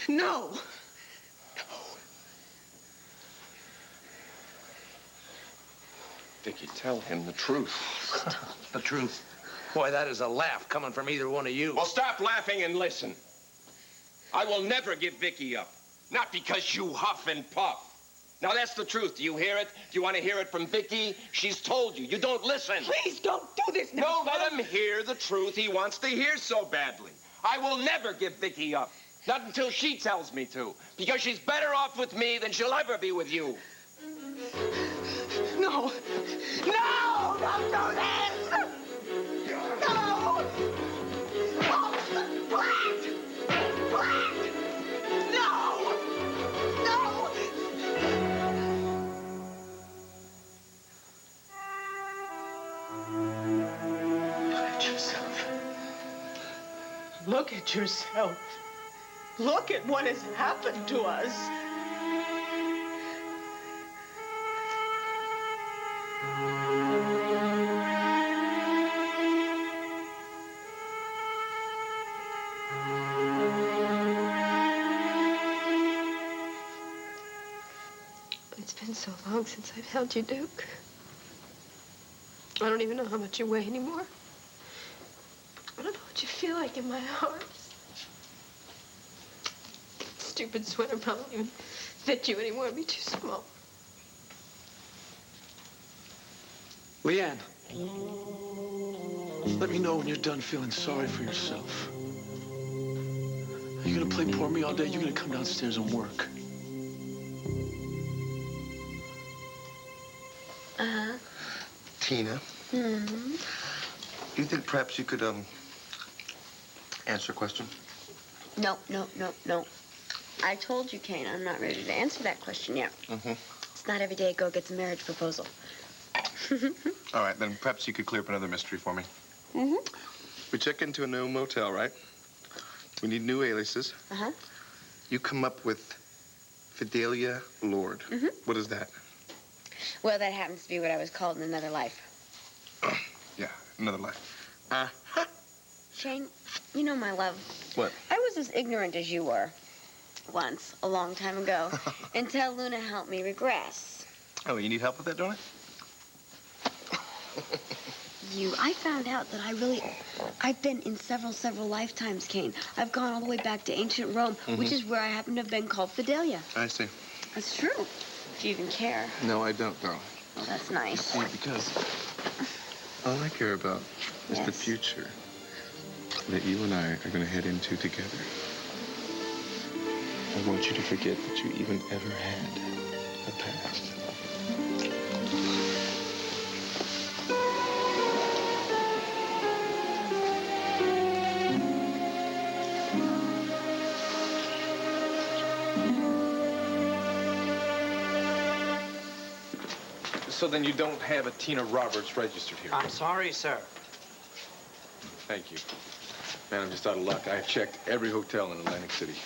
No. Vicky, tell him the truth. The truth? Boy, that is a laugh coming from either one of you. Well, stop laughing and listen. I will never give Vicky up. Not because you huff and puff. Now, that's the truth. Do you hear it? Do you want to hear it from Vicky? She's told you. You don't listen. Please don't do this now. No, let him hear the truth he wants to hear so badly. I will never give Vicky up. Not until she tells me to. Because she's better off with me than she'll ever be with you. No. No! Don't do this! No! Oh, please! Please! No! No! Look at yourself. Look at yourself. Look at what has happened to us. It's been so long since I've held you, Duke. I don't even know how much you weigh anymore. I don't know what you feel like in my arms. Stupid sweater probably won't even fit you anymore. It'd be too small. Leanne, let me know when you're done feeling sorry for yourself. Are you gonna play poor me all day? You're gonna come downstairs and work. Uh-huh. Tina. Mm-hmm. Do you think perhaps you could, answer a question? No. I told you, Kane, I'm not ready to answer that question yet. Mm-hmm. It's not every day a girl gets a marriage proposal. All right, then perhaps you could clear up another mystery for me. Mm-hmm. We check into a new motel, right? We need new aliases. Uh-huh. You come up with Fidelia Lord. Mm-hmm. What is that? Well, that happens to be what I was called in another life. Oh, yeah, another life. Shane, you know, my love. What? I was as ignorant as you were once, a long time ago, until Luna helped me regress. Oh, you need help with that, don't I? I found out that I've been in several lifetimes, Kane. I've gone all the way back to ancient Rome, which is where I happen to have been called Fidelia. I see. That's true, if you even care. No, I don't, darling. Well, that's nice. See, because all I care about is the Yes. future that you and I are going to head into together. I want you to forget that you even ever had a past. So then you don't have a Tina Roberts registered here? I'm sorry, sir. Thank you. Man, I'm just out of luck. I have checked every hotel in Atlantic City.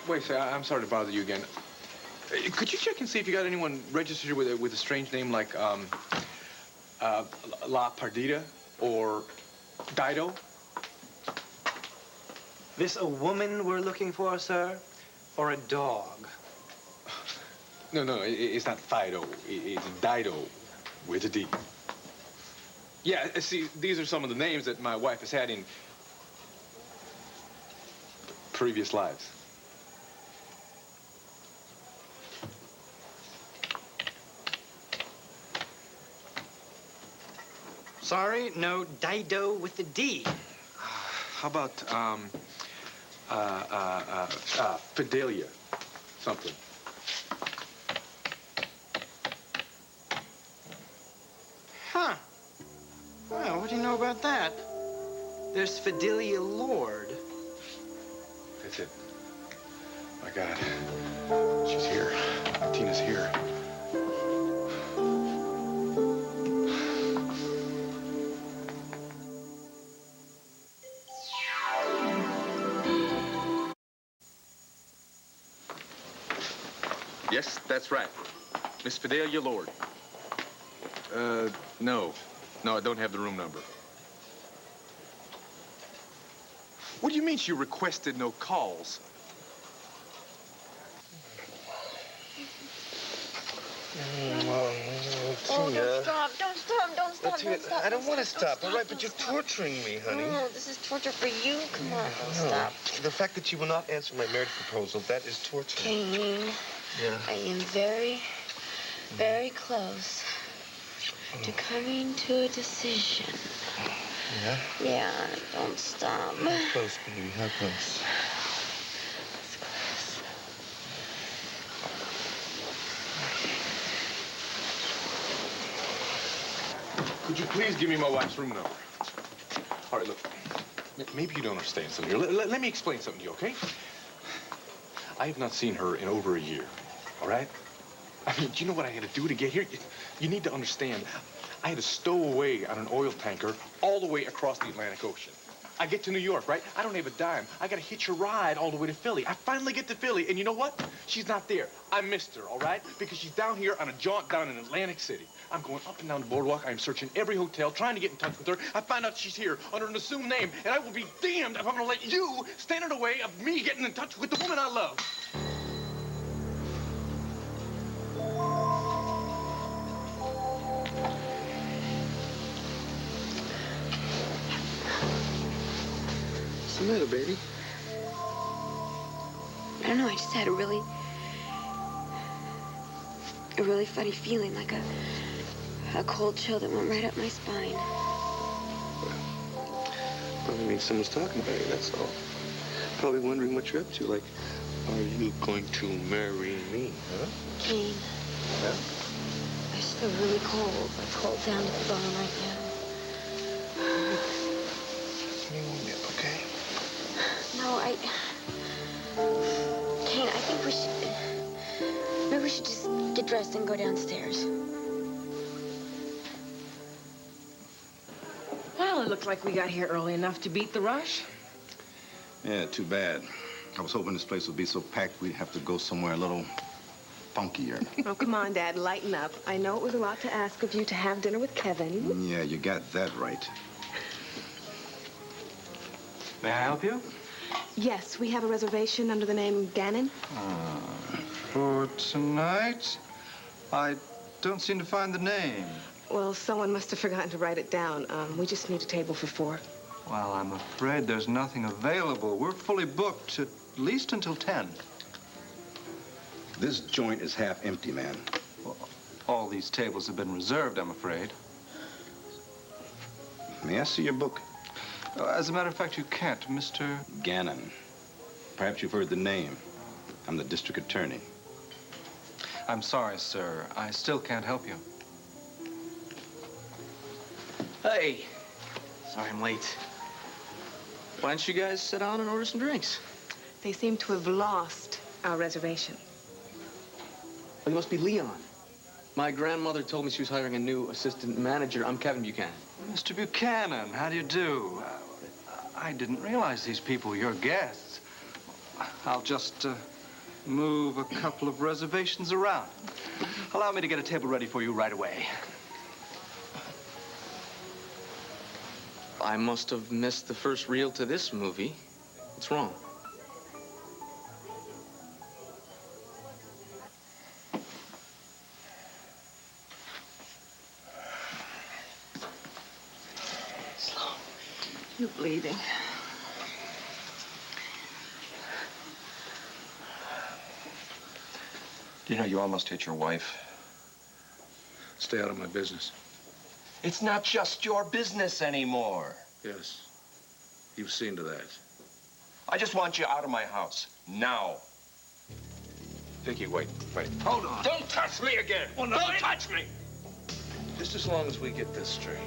Wait a second. I'm sorry to bother you again. Could you check and see if you got anyone registered with a strange name like La Perdita or Dido? This a woman we're looking for, sir? Or a dog? No, it's not Fido. It's Dido with a D. Yeah, see, these are some of the names that my wife has had in previous lives. Sorry, no Dido with the D. How about, Fidelia something? Huh. Well, what do you know about that? There's Fidelia Lord. That's it. My God. She's here. Tina's here. Yes, that's right. Miss Fidelia Lord. No. No, I don't have the room number. What do you mean she requested no calls? Oh, don't stop, don't stop, don't stop, don't stop. I don't want to stop, all right? don't But you're stop. torturing me, honey. No, this is torture for you. Come on, don't stop. The fact that you will not answer my marriage proposal, that is torture. Kane, Yeah. I am very, very close to coming to a decision. Yeah? Yeah, don't stop. How close, baby? How close? It's close. Could you please give me my wife's room number? All right, look. Maybe you don't understand something here. Let me explain something to you, okay? I have not seen her in over a year, all right? I mean, do you know what I had to do to get here? You need to understand. I had to stow away on an oil tanker all the way across the Atlantic Ocean. I get to New York, right? I don't have a dime. I got to hitch a ride all the way to Philly. I finally get to Philly, and you know what? She's not there. I missed her, all right? Because she's down here on a jaunt down in Atlantic City. I'm going up and down the boardwalk. I'm searching every hotel, trying to get in touch with her. I find out she's here under an assumed name, and I will be damned if I'm going to let you stand in the way of me getting in touch with the woman I love. What's the matter, baby? I don't know, I just had a really funny feeling, like a cold chill that went right up my spine. Well, I mean, someone's talking about you, that's all. Probably wondering what you're up to, like, are you going to marry me, huh? Kane, Yeah? I just feel really cold, like cold down to the bone right now. Just me one nip, okay? No, Kane, I think maybe we should just get dressed and go downstairs. Well, it looked like we got here early enough to beat the rush. Yeah, too bad. I was hoping this place would be so packed we'd have to go somewhere a little funkier. Oh, come on, Dad, lighten up. I know it was a lot to ask of you to have dinner with Kevin. Yeah, you got that right. May I help you? Yes, we have a reservation under the name Gannon. For tonight? I don't seem to find the name. Well, someone must have forgotten to write it down. We just need a table for 4. Well, I'm afraid there's nothing available. We're fully booked at least until 10. This joint is half empty, man. Well, all these tables have been reserved, I'm afraid. May I see your book? As a matter of fact, you can't, Mr. Gannon. Perhaps you've heard the name. I'm the district attorney. I'm sorry, sir. I still can't help you. Hey. Sorry I'm late. Why don't you guys sit down and order some drinks? They seem to have lost our reservation. Oh, you must be Leon. My grandmother told me she was hiring a new assistant manager. I'm Kevin Buchanan. Mr. Buchanan, how do you do? I didn't realize these people were your guests. I'll just move a couple of reservations around. Allow me to get a table ready for you right away. I must have missed the first reel to this movie. What's wrong? You're bleeding. Do you know you almost hit your wife? Stay out of my business. It's not just your business anymore. Yes. You've seen to that. I just want you out of my house. Now. Vicky, wait. Hold on. Don't touch me again. Oh, no, Don't touch me. Just as long as we get this straight.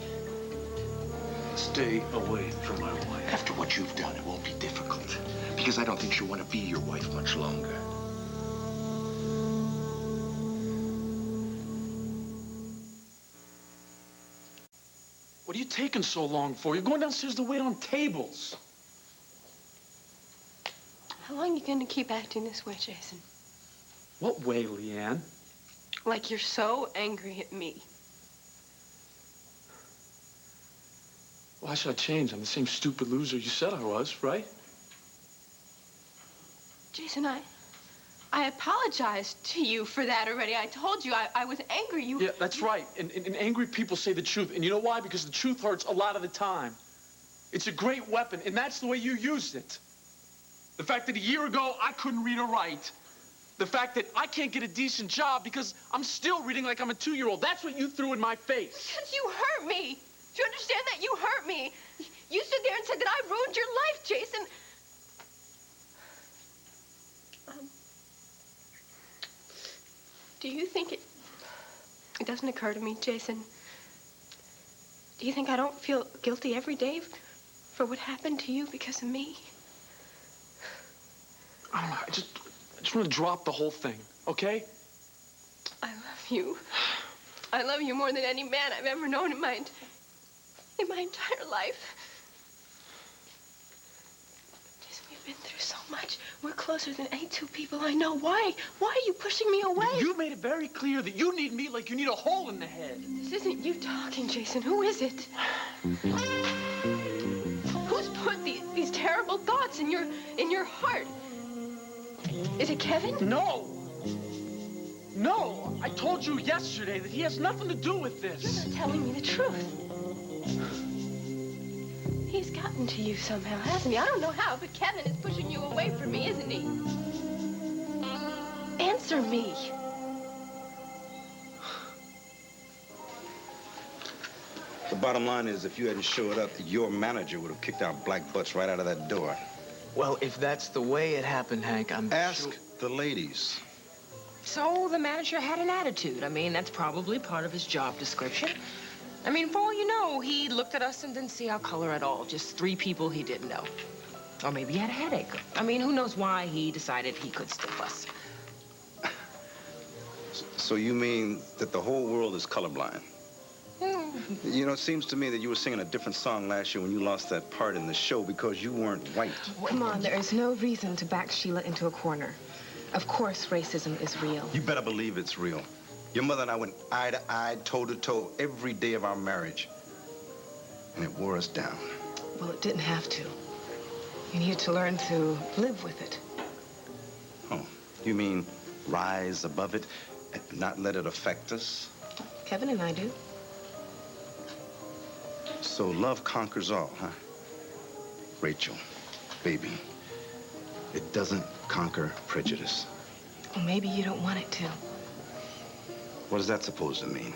Stay away from my wife. After what you've done, it won't be difficult. Because I don't think she'll want to be your wife much longer. What are you taking so long for? You're going downstairs to wait on tables. How long are you going to keep acting this way, Jason? What way, Leanne? Like you're so angry at me. Why should I change? I'm the same stupid loser you said I was, right? Jason, I apologized to you for that already. I told you I was angry. Yeah, that's right. And angry people say the truth. And you know why? Because the truth hurts a lot of the time. It's a great weapon, and that's the way you used it. The fact that a year ago I couldn't read or write. The fact that I can't get a decent job because I'm still reading like I'm a 2-year-old. That's what you threw in my face. Because you hurt me. Do you understand that? You hurt me. You stood there and said that I ruined your life, Jason. Do you think it doesn't occur to me, Jason? Do you think I don't feel guilty every day for what happened to you because of me? I don't know. I just want to drop the whole thing, okay? I love you. I love you more than any man I've ever known in my entire life. Jason, we've been through so much. We're closer than any two people I know. Why? Why are you pushing me away? You made it very clear that you need me like you need a hole in the head. This isn't you talking, Jason. Who is it? Who's put these terrible thoughts in your heart? Is it Kevin? No! No! I told you yesterday that he has nothing to do with this. You're not telling me the truth. He's gotten to you somehow, hasn't he? I don't know how, but Kevin is pushing you away from me, isn't he? Answer me. The bottom line is, if you hadn't showed up, your manager would have kicked our black butts right out of that door. Well, if that's the way it happened, Hank, I'm Ask the ladies. So the manager had an attitude. I mean, that's probably part of his job description. I mean, for all you know, he looked at us and didn't see our color at all. Just 3 people he didn't know. Or maybe he had a headache. I mean, who knows why he decided he could stiff us. So you mean that the whole world is colorblind? You know, it seems to me that you were singing a different song last year when you lost that part in the show because you weren't white. Come on, there is no reason to back Sheila into a corner. Of course, racism is real. You better believe it's real. Your mother and I went eye to eye, toe to toe, every day of our marriage. And it wore us down. Well, it didn't have to. You needed to learn to live with it. Oh, you mean rise above it and not let it affect us? Kevin and I do. So love conquers all, huh? Rachel, baby, it doesn't conquer prejudice. Well, maybe you don't want it to. What is that supposed to mean?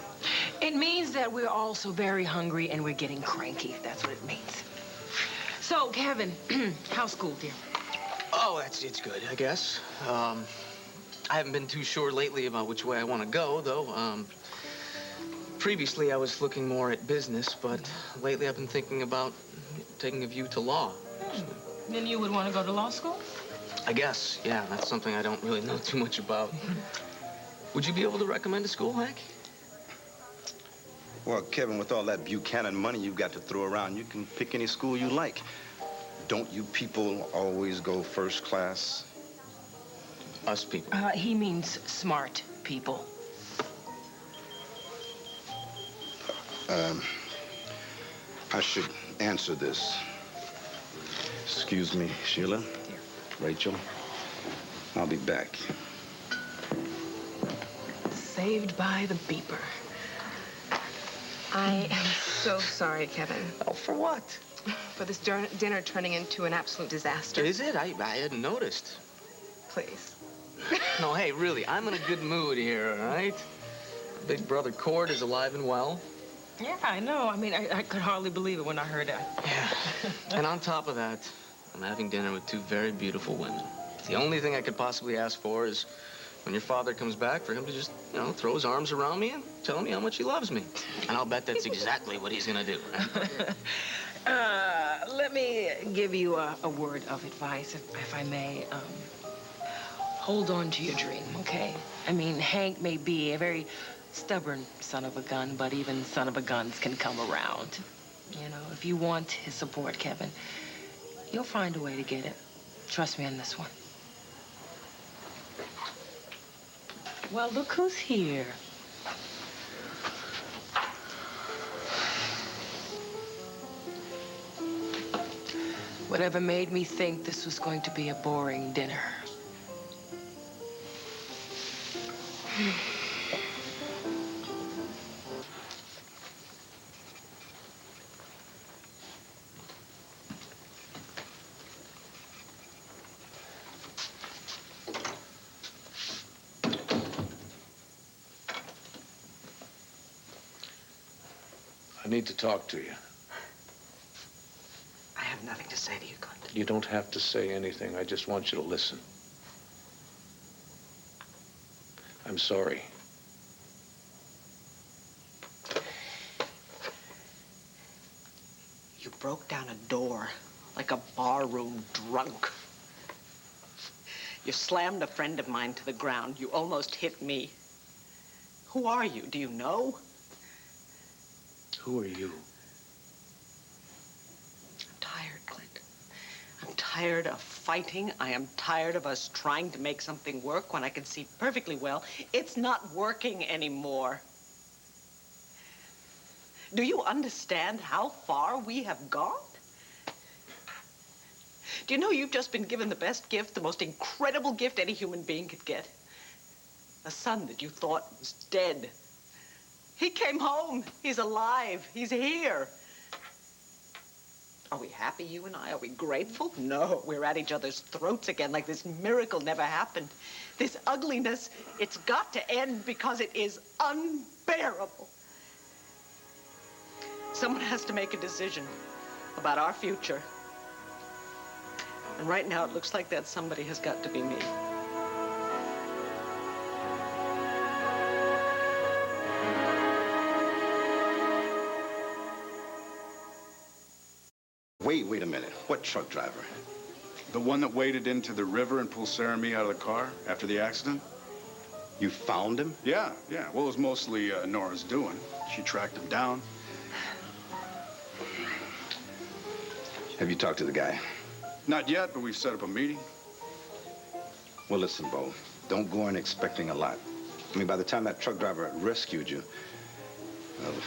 It means that we're all so very hungry and we're getting cranky. That's what it means. So, Kevin, how's school, dear? Oh, it's good, I guess. I haven't been too sure lately about which way I want to go, though. Previously, I was looking more at business, but lately I've been thinking about taking a view to law. Then you would want to go to law school? I guess, yeah. That's something I don't really know too much about. Would you be able to recommend a school, Hank? Well, Kevin, with all that Buchanan money you've got to throw around, you can pick any school you like. Don't you people always go first class? Us people. He means smart people. I should answer this. Excuse me, Sheila. Rachel, I'll be back. Saved by the beeper. I am so sorry, Kevin. Oh, for what? For this dinner turning into an absolute disaster. Is it? I hadn't noticed. Please. No, hey, really, I'm in a good mood here, all right? Big brother Cord is alive and well. Yeah, I know. I mean, I could hardly believe it when I heard that. Yeah. And on top of that, I'm having dinner with 2 very beautiful women. The only thing I could possibly ask for is when your father comes back for him to just, you know, throw his arms around me and tell me how much he loves me. And I'll bet that's exactly what he's gonna do. Let me give you a word of advice, if I may. Hold on to your dream, okay? I mean, Hank may be a very stubborn son of a gun, but even son of a guns can come around. You know, if you want his support, Kevin, you'll find a way to get it. Trust me on this one. Well, look who's here. Whatever made me think this was going to be a boring dinner? I need to talk to you. I have nothing to say to you, Clint. You don't have to say anything. I just want you to listen. I'm sorry. You broke down a door like a barroom drunk. You slammed a friend of mine to the ground. You almost hit me. Who are you? Do you know? Who are you? I'm tired, Clint. I'm tired of fighting. I am tired of us trying to make something work when I can see perfectly well it's not working anymore. Do you understand how far we have gone? Do you know you've just been given the best gift, the most incredible gift any human being could get? A son that you thought was dead. He came home. He's alive. He's here. Are we happy, you and I? Are we grateful? No, we're at each other's throats again like this miracle never happened. This ugliness, it's got to end because it is unbearable. Someone has to make a decision about our future. And right now, it looks like that somebody has got to be me. Wait a minute. What truck driver? The one that waded into the river and pulled Sarah and me out of the car after the accident? You found him? Yeah. Well, it was mostly Nora's doing. She tracked him down. Have you talked to the guy? Not yet, but we've set up a meeting. Well, listen, Bo. Don't go in expecting a lot. I mean, by the time that truck driver rescued you,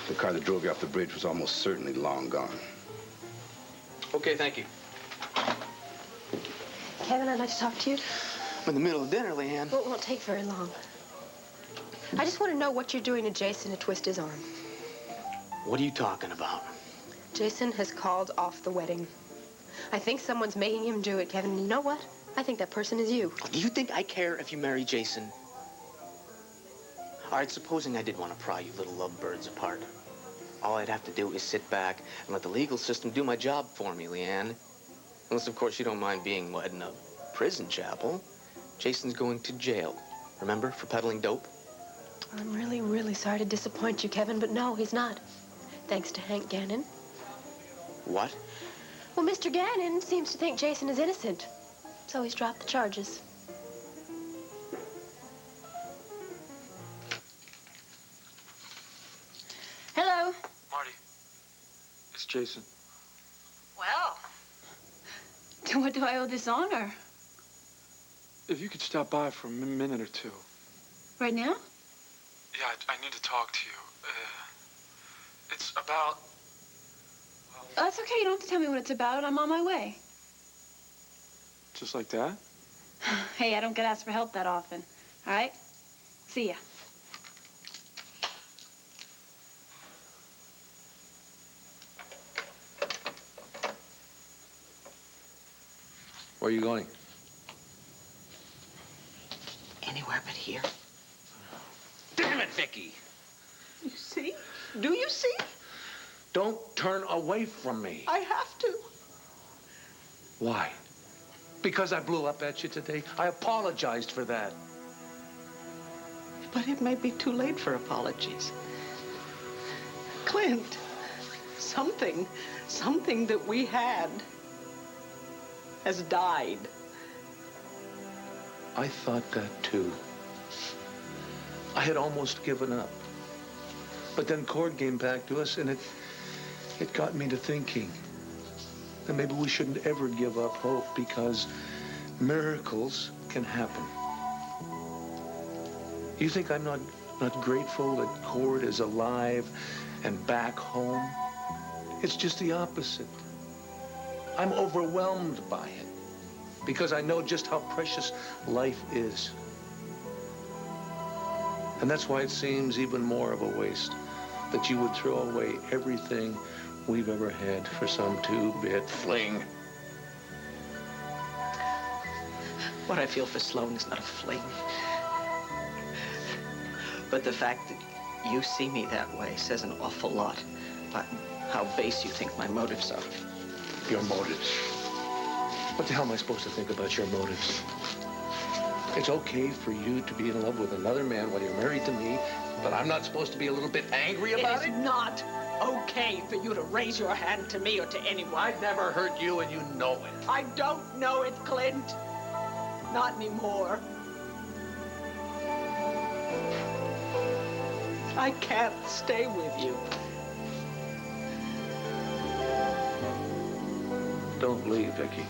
the car that drove you off the bridge was almost certainly long gone. Okay, thank you. Kevin, I'd like to talk to you. I'm in the middle of dinner, Leanne. Well, it won't take very long. I just want to know what you're doing to Jason to twist his arm. What are you talking about? Jason has called off the wedding. I think someone's making him do it, Kevin. And you know what? I think that person is you. Do you think I care if you marry Jason? All right, supposing I did want to pry you little lovebirds apart. All I'd have to do is sit back and let the legal system do my job for me, Leanne. Unless, of course, you don't mind being, what, in a prison chapel. Jason's going to jail, remember, for peddling dope? I'm really, really sorry to disappoint you, Kevin, but no, he's not. Thanks to Hank Gannon. What? Well, Mr. Gannon seems to think Jason is innocent, so he's dropped the charges. Hello. Marty, it's Jason. Well. What do I owe this honor? If you could stop by for a minute or two. Right now? Yeah, I need to talk to you. It's about... Oh, that's okay. You don't have to tell me what it's about. I'm on my way. Just like that? Hey, I don't get asked for help that often. All right? See ya. Where are you going? Anywhere but here. Damn it, Vicky! You see? Do you see? Don't turn away from me. I have to. Why? Because I blew up at you today? I apologized for that. But it may be too late for apologies. Clint, something that we had has died. I thought that too. I had almost given up. But then Cord came back to us, and it got me to thinking that maybe we shouldn't ever give up hope, because miracles can happen. You think I'm not grateful that Cord is alive and back home? It's just the opposite. I'm overwhelmed by it because I know just how precious life is. And that's why it seems even more of a waste that you would throw away everything we've ever had for some two-bit fling. What I feel for Sloan is not a fling. But the fact that you see me that way says an awful lot about how base you think my motives are. Your motives? What the hell am I supposed to think about your motives? It's okay for you to be in love with another man while you're married to me, but I'm not supposed to be a little bit angry about it? It is not okay for you to raise your hand to me or to anyone. I've never hurt you, and you know it. I don't know it, Clint. Not anymore. I can't stay with you. Don't leave, Vicky.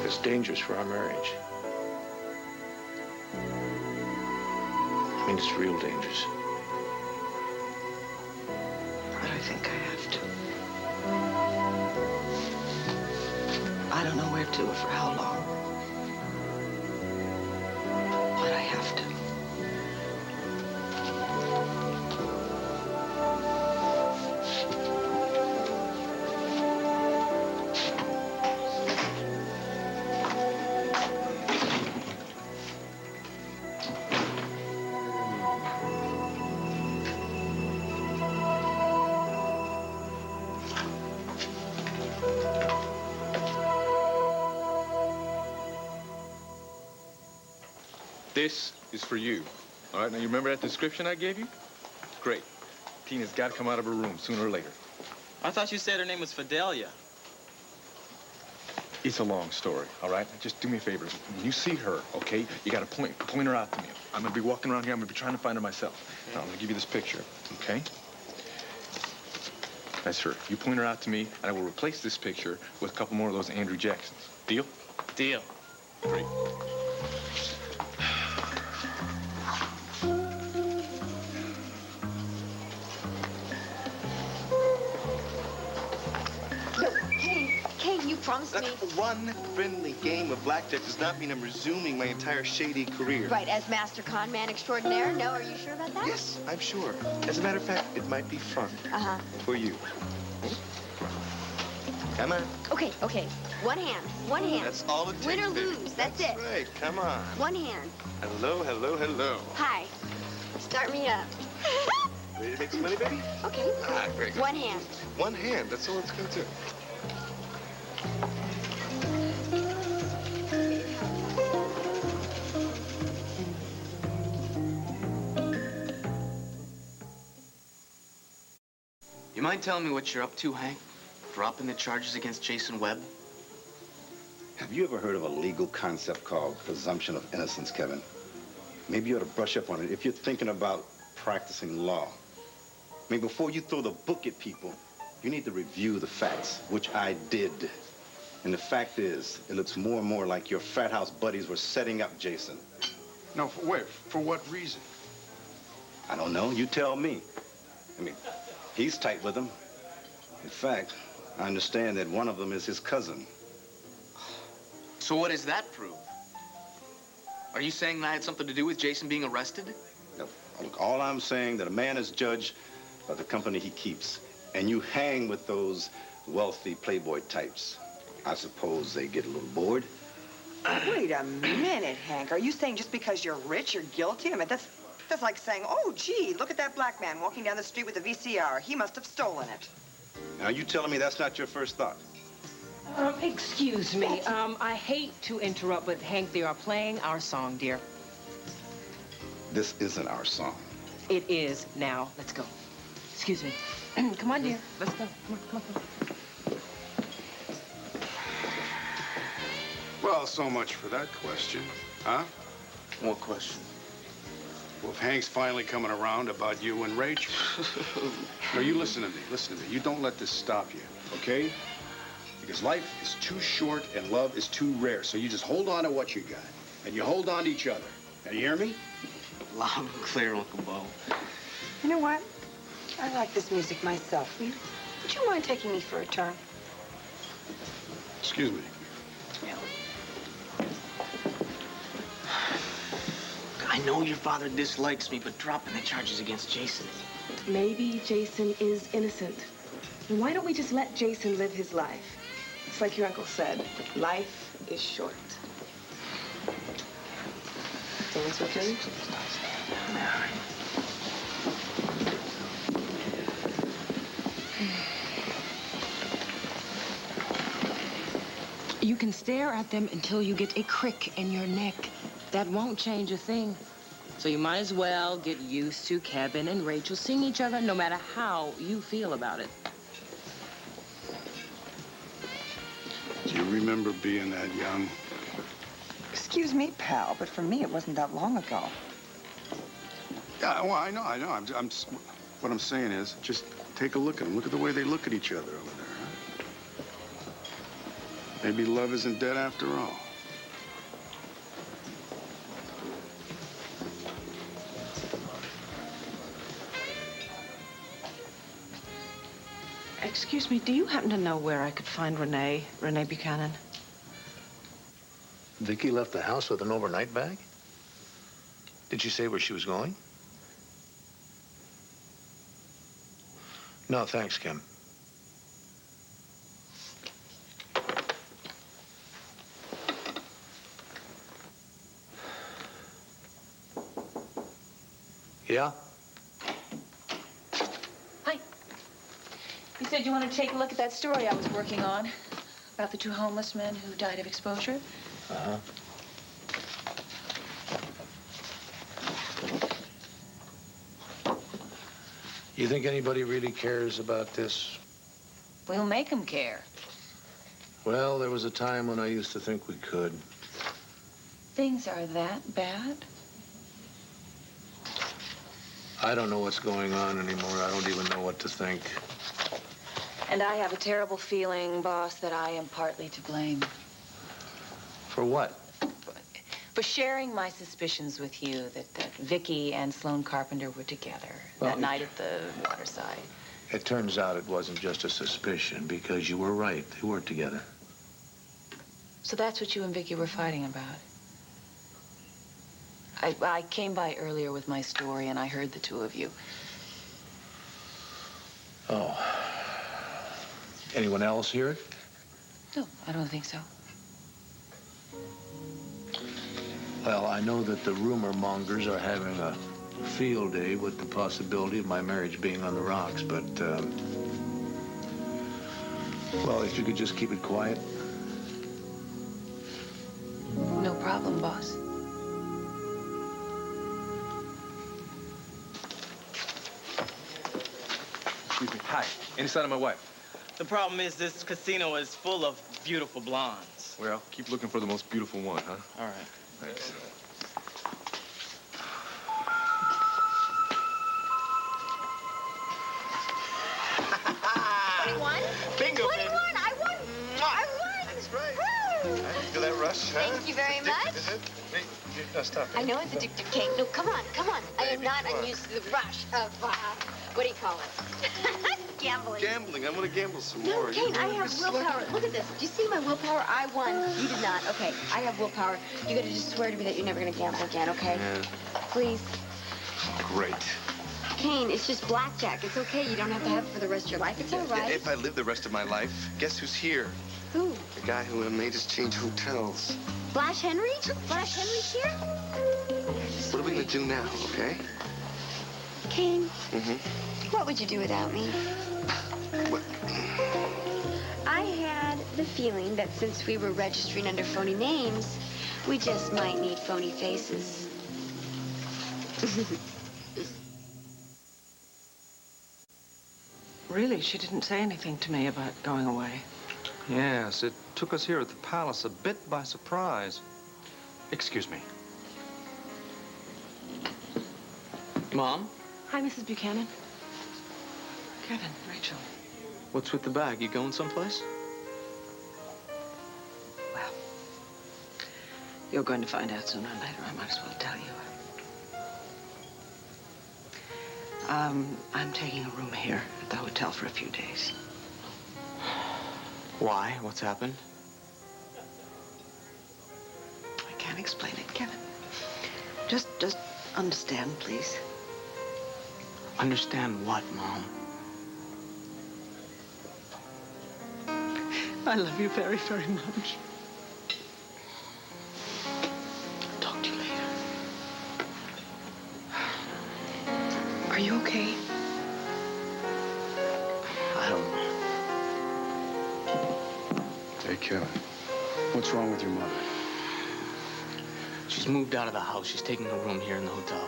It's dangerous for our marriage. I mean, it's real dangerous. But I think I have to. I don't know where to or for how long. But I have to. This is for you. All right, now you remember that description I gave you? Great. Tina's got to come out of her room sooner or later. I thought you said her name was Fidelia. It's a long story, all right? Just do me a favor. When you see her, okay, you got to point her out to me. I'm going to be walking around here. I'm going to be trying to find her myself. Now, I'm going to give you this picture, okay? That's her. You point her out to me, and I will replace this picture with a couple more of those Andrew Jacksons. Deal? Deal. Great. Promised me. One friendly game of blackjack does not mean I'm resuming my entire shady career. Right, as master con man extraordinaire? No, are you sure about that? Yes, I'm sure. As a matter of fact, it might be fun. Uh-huh. For you. Come on. Okay. One hand. That's all it takes. Win or baby. lose, that's it. Right, come on. One hand. Hello. Hi. Start me up. Ready to make some money, baby? Okay. Ah, very good. One hand. One hand, that's all it's going to do. You mind telling me what you're up to, Hank? Dropping the charges against Jason Webb? Have you ever heard of a legal concept called presumption of innocence, Kevin? Maybe you ought to brush up on it if you're thinking about practicing law. I mean, before you throw the book at people, you need to review the facts, which I did. And the fact is, it looks more and more like your frat house buddies were setting up Jason. No, for what reason? I don't know. You tell me. I mean, he's tight with them. In fact, I understand that one of them is his cousin. So what does that prove? Are you saying that I had something to do with Jason being arrested? No, look, all I'm saying that a man is judged by the company he keeps. And you hang with those wealthy playboy types. I suppose they get a little bored. Wait a minute, Hank. Are you saying just because you're rich, you're guilty? I mean, that's like saying, oh, gee, look at that black man walking down the street with a VCR. He must have stolen it. Now, you telling me that's not your first thought? Excuse me. I hate to interrupt, but Hank, they are playing our song, dear. This isn't our song. It is now. Let's go. Excuse me. Come on, dear. Let's go. Come on. Well, so much for that question, huh? What question? Well, if Hank's finally coming around about you and Rachel. No, you listen to me. You don't let this stop you, okay? Because life is too short and love is too rare. So you just hold on to what you got. And you hold on to each other. Now, you hear me? Loud and clear, Uncle Bo. You know what? I like this music myself. Would you mind taking me for a turn? Excuse me. I know your father dislikes me, but dropping the charges against Jason. Maybe Jason is innocent. And why don't we just let Jason live his life? It's like your uncle said, life is short. Dance with me? You can stare at them until you get a crick in your neck. That won't change a thing. So you might as well get used to Kevin and Rachel seeing each other no matter how you feel about it. Do you remember being that young? Excuse me, pal, but for me, it wasn't that long ago. Yeah, well, I know. What I'm saying is, just take a look at them. Look at the way they look at each other over there, huh? Maybe love isn't dead after all. Excuse me, do you happen to know where I could find Renee Buchanan? Vicky left the house with an overnight bag? Did she say where she was going? No, thanks, Kim. Yeah? Hi. You said you wanted to take a look at that story I was working on about the 2 homeless men who died of exposure? Uh-huh. You think anybody really cares about this? We'll make them care. Well, there was a time when I used to think we could. Things are that bad? I don't know what's going on anymore. I don't even know what to think. And I have a terrible feeling, boss, that I am partly to blame. For what? For sharing my suspicions with you that Vicky and Sloane Carpenter were together Well, that night at the waterside. It turns out it wasn't just a suspicion, because you were right. They were together. So that's what you and Vicky were fighting about. I came by earlier with my story, and I heard the 2 of you. Oh. Anyone else hear it? No, I don't think so. Well, I know that the rumor mongers are having a field day with the possibility of my marriage being on the rocks, but, well, if you could just keep it quiet. No problem, boss. Excuse me. Hi. Any sign of my wife? The problem is this casino is full of beautiful blondes. Well, keep looking for the most beautiful one, huh? All right. Thanks. Bingo, 21, I won. I won. That's right. Feel that rush, huh? Thank you very much. Wait, no, stop. I know it's addictive, Kate. No, come on, come on. I am not unused to the rush of, what do you call it? Gambling. Gambling. I want to gamble some No, more. Kate, I have willpower. Look at this. Do you see my willpower? I won. You did not. Okay, I have willpower. You gotta just swear to me that you're never gonna gamble again, okay? Yeah. Please. Great. Kane, it's just blackjack. It's okay. You don't have to have it for the rest of your life. It's all right. If I live the rest of my life, guess who's here? Who? The guy who made us change hotels. Flash Henry? Flash Henry's here? What are we gonna do now, okay? Kane, Mm-hmm. what would you do without me? What? I had the feeling that since we were registering under phony names, we just might need phony faces. Really, she didn't say anything to me about going away. Yes, it took us here at the palace a bit by surprise. Excuse me. Mom? Hi, Mrs. Buchanan. Kevin, Rachel. What's with the bag? You going someplace? Well, you're going to find out sooner or later. I might as well tell you. I'm taking a room here at the hotel for a few days. Why? What's happened? I can't explain it, Kevin. Just understand, please. Understand what, Mom? I love you very, very much. Talk to you later. Are you okay? I don't know. Hey, Kevin. What's wrong with your mother? She's moved out of the house. She's taking a room here in the hotel.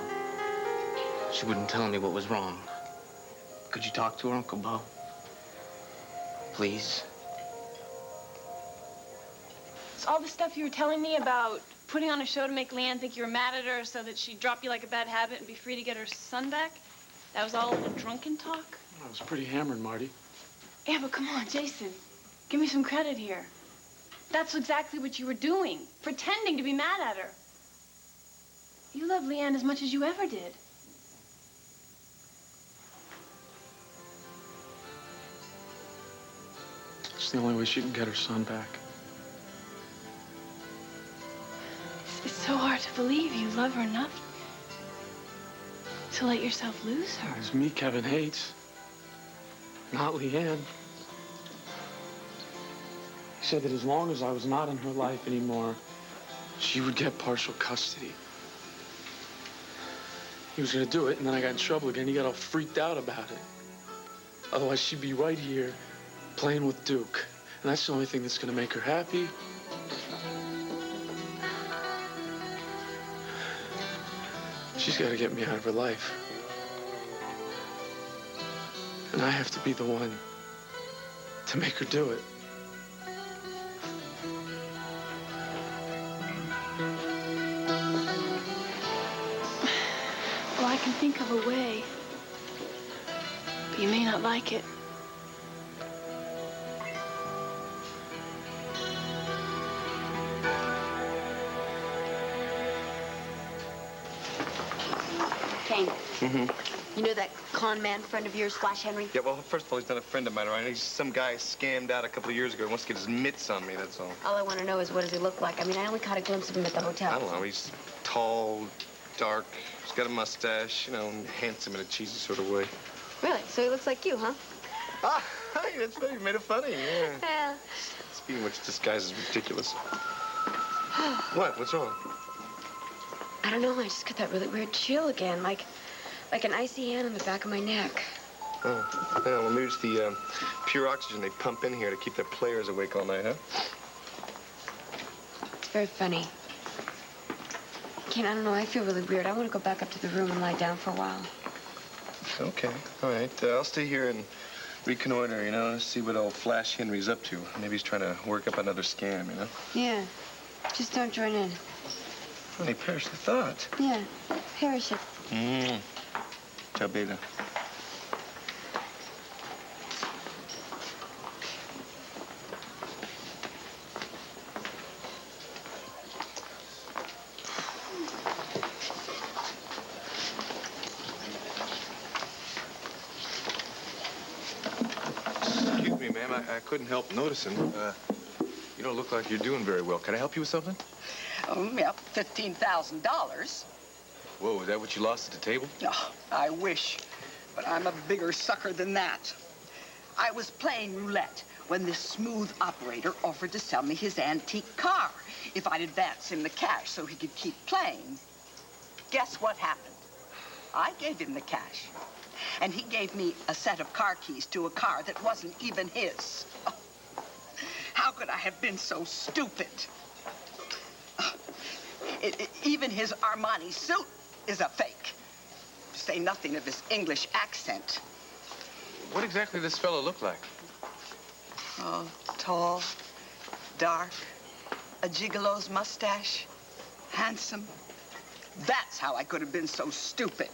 She wouldn't tell me what was wrong. Could you talk to her, Uncle Bo? Please? It's all the stuff you were telling me about putting on a show to make Leanne think you were mad at her so that she'd drop you like a bad habit and be free to get her son back? That was all a drunken talk? I was pretty hammered, Marty. Yeah, but come on, Jason. Give me some credit here. That's exactly what you were doing, pretending to be mad at her. You love Leanne as much as you ever did. It's the only way she can get her son back. It's so hard to believe you love her enough to let yourself lose her. It's me Kevin hates, not Leanne. He said that as long as I was not in her life anymore, she would get partial custody. He was gonna do it, and then I got in trouble again. He got all freaked out about it. Otherwise, she'd be right here playing with Duke. And that's the only thing that's gonna make her happy. She's gotta get me out of her life. And I have to be the one to make her do it. Well, I can think of a way, but you may not like it. Kane, Mm-hmm. you know that con man friend of yours, Flash Henry? Yeah, well, first of all, he's not a friend of mine, all right? He's some guy scammed out a couple of years ago. He wants to get his mitts on me, that's all. All I want to know is what does he look like? I mean, I only caught a glimpse of him at the hotel. I don't know. He's tall, dark. He's got a mustache, you know, handsome in a cheesy sort of way. Really? So he looks like you, huh? Ah, hey, that's funny. You made it funny, yeah. Yeah. Speaking of which, disguise is ridiculous. What? What's wrong? I don't know. I just got that really weird chill again, like an icy hand on the back of my neck. Oh, yeah, well, maybe it's the pure oxygen they pump in here to keep their players awake all night, huh? It's very funny. Kane, I don't know. I feel really weird. I want to go back up to the room and lie down for a while. Okay, all right. I'll stay here and reconnoiter, you know, see what old Flash Henry's up to. Maybe he's trying to work up another scam, you know? Yeah. Just don't join in. Well, he perished the thought. Yeah. Perish it. Ciao, beta. Excuse me, ma'am. I couldn't help noticing. You don't look like you're doing very well. Can I help you with something? Yeah, $15,000. Whoa, is that what you lost at the table? Oh, I wish, but I'm a bigger sucker than that. I was playing roulette when this smooth operator offered to sell me his antique car if I'd advance him the cash so he could keep playing. Guess what happened? I gave him the cash, and he gave me a set of car keys to a car that wasn't even his. Oh, how could I have been so stupid? Even his Armani suit is a fake. To say nothing of his English accent. What exactly does this fellow look like? Oh, tall, dark, a gigolo's mustache, handsome. That's how I could have been so stupid.